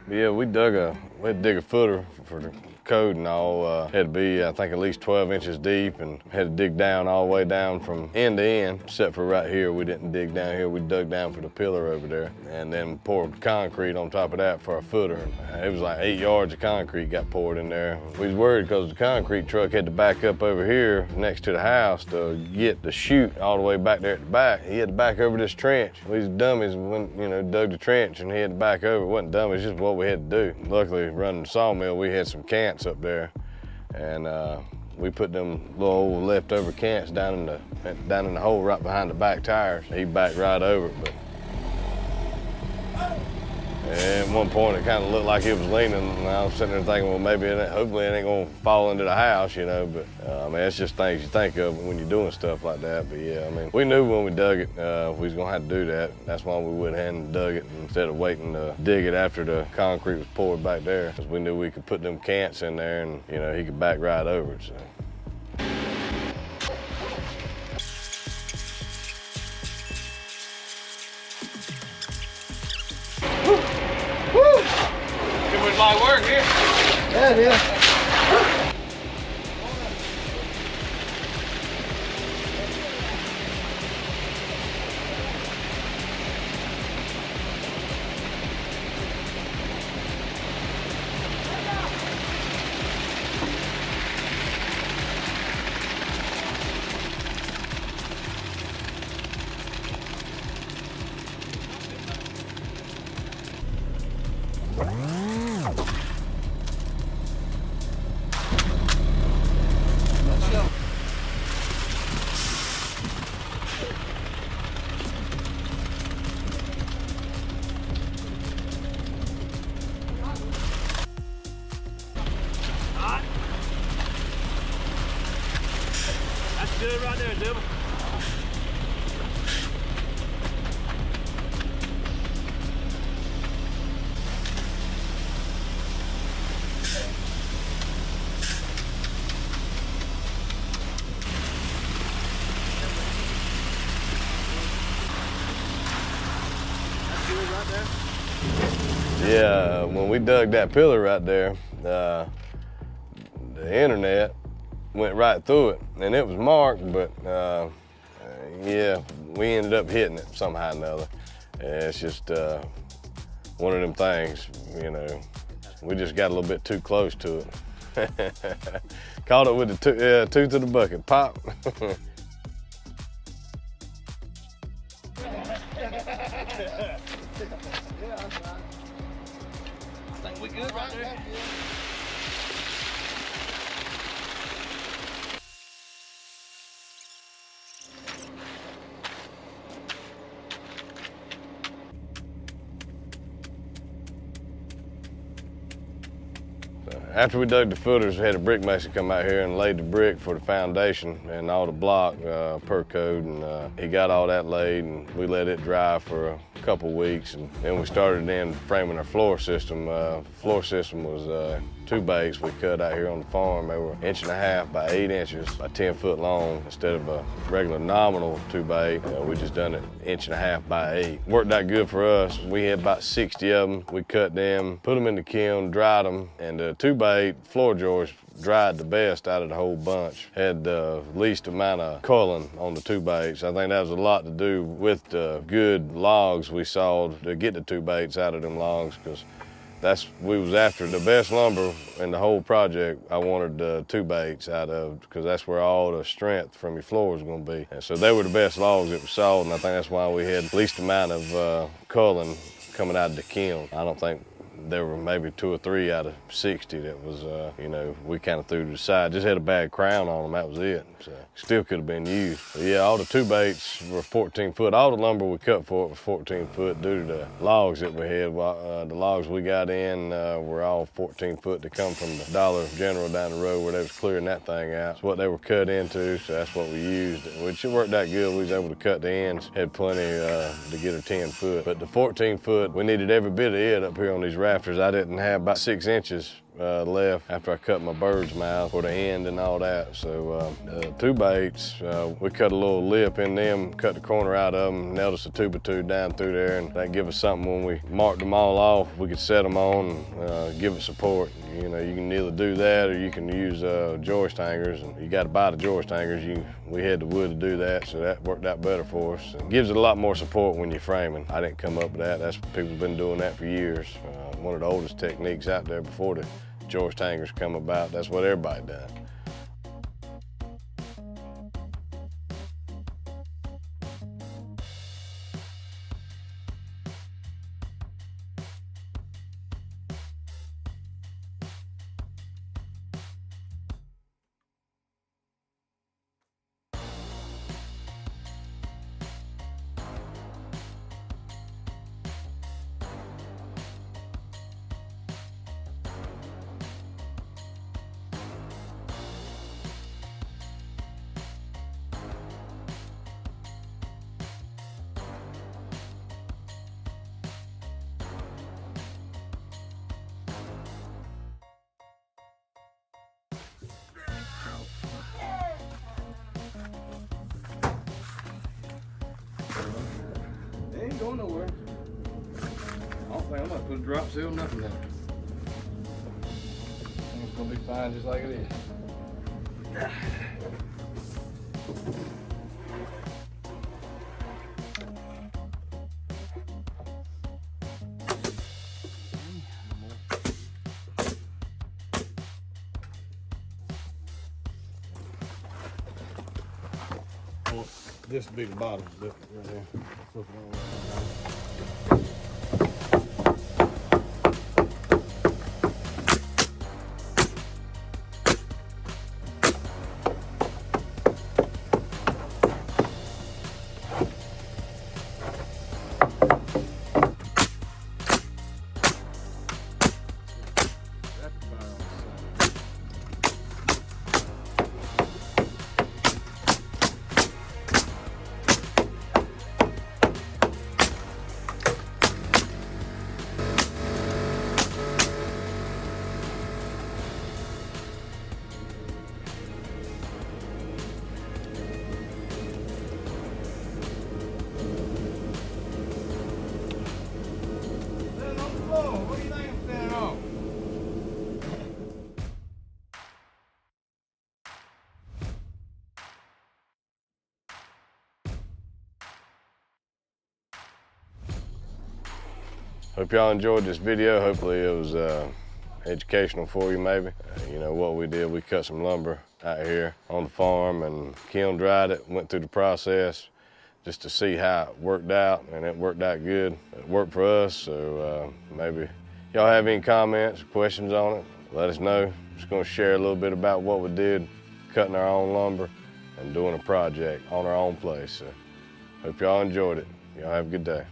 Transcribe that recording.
Yeah, we had to dig a footer for the code and all. Had to be, I think, at least 12 inches deep, and had to dig down all the way down from end to end, except for right here. We didn't dig down here. We dug down for the pillar over there, and then poured concrete on top of that for our footer. It was like 8 yards of concrete got poured in there. We was worried because the concrete truck had to back up over here next to the house to get the chute all the way back there at the back. He had to back over this trench. We was dummies when, dug the trench, and he had to back over. It wasn't dummies, just what we had to do. Luckily, running the sawmill, we had some cants up there, and we put them little old leftover cants down in the hole right behind the back tires. He backed right over it, but at one point it kind of looked like it was leaning, and I was sitting there thinking, well, maybe hopefully it ain't gonna fall into the house, but I mean, it's just things you think of when you're doing stuff like that. But yeah, I mean, we knew when we dug it, we was gonna have to do that. That's why we went ahead and dug it instead of waiting to dig it after the concrete was poured back there, because we knew we could put them cants in there and, he could back right over it, so. Too much work here. Yeah. That's good right there, Dibble. Yeah, when we dug that pillar right there, the internet went right through it, and it was marked, but yeah, we ended up hitting it somehow or another. It's just one of them things, we just got a little bit too close to it. Caught it with the tooth of the bucket, pop. I think we good right there. After we dug the footers, we had a brick mason come out here and laid the brick for the foundation and all the block per code, and he got all that laid, and we let it dry for a couple weeks, and then we started in framing our floor system. Floor system was 2 baits we cut out here on the farm. They were 1.5 inches by 8 inches by 10 foot long. Instead of a regular nominal 2 bait, we just done it 1.5 inches by 8. Worked out good for us. We had about 60 of them. We cut them, put them in the kiln, dried them, and the 2 bait floor joist dried the best out of the whole bunch. Had the least amount of culling on the 2 baits. I think that was a lot to do with the good logs we saw to get the 2 baits out of them logs, because we was after the best lumber in the whole project. I wanted the 2 baits out of, because that's where all the strength from your floor was going to be. And so they were the best logs that we saw, and I think that's why we had the least amount of culling coming out of the kiln. I don't think there were maybe 2 or 3 out of 60 that was, we kind of threw to the side. Just had a bad crown on them, that was it. So still could have been used. But yeah, all the 2 baits were 14 foot. All the lumber we cut for it was 14 foot due to the logs that we had. The logs we got in were all 14 foot to come from the Dollar General down the road where they was clearing that thing out. It's what they were cut into, so that's what we used, which it worked out good. We was able to cut the ends, had plenty to get a 10 foot. But the 14 foot, we needed every bit of it up here on these rafters. I didn't have about 6 inches left after I cut my bird's mouth for the end and all that. So 2x8s, we cut a little lip in them, cut the corner out of them, nailed us a 2x2 down through there, and that give us something when we marked them all off, we could set them on and give it support. You know, you can either do that or you can use joist hangers, and you got to buy the joist hangers. We had the wood to do that, so that worked out better for us. It gives it a lot more support when you're framing. I didn't come up with that. That's people have been doing that for years. One of the oldest techniques out there before the joist hangers come about. That's what everybody done. They ain't going nowhere. I don't think I'm gonna put a drop seal, nothing in it. I think it's gonna be fine just like it is. This will be the bottom right there. Flip it all around. Hope y'all enjoyed this video. Hopefully it was educational for you maybe. You know what we did, we cut some lumber out here on the farm and kiln dried it, went through the process just to see how it worked out, and it worked out good. It worked for us, so maybe y'all have any comments or questions on it, let us know. Just gonna share a little bit about what we did, cutting our own lumber and doing a project on our own place. So hope y'all enjoyed it. Y'all have a good day.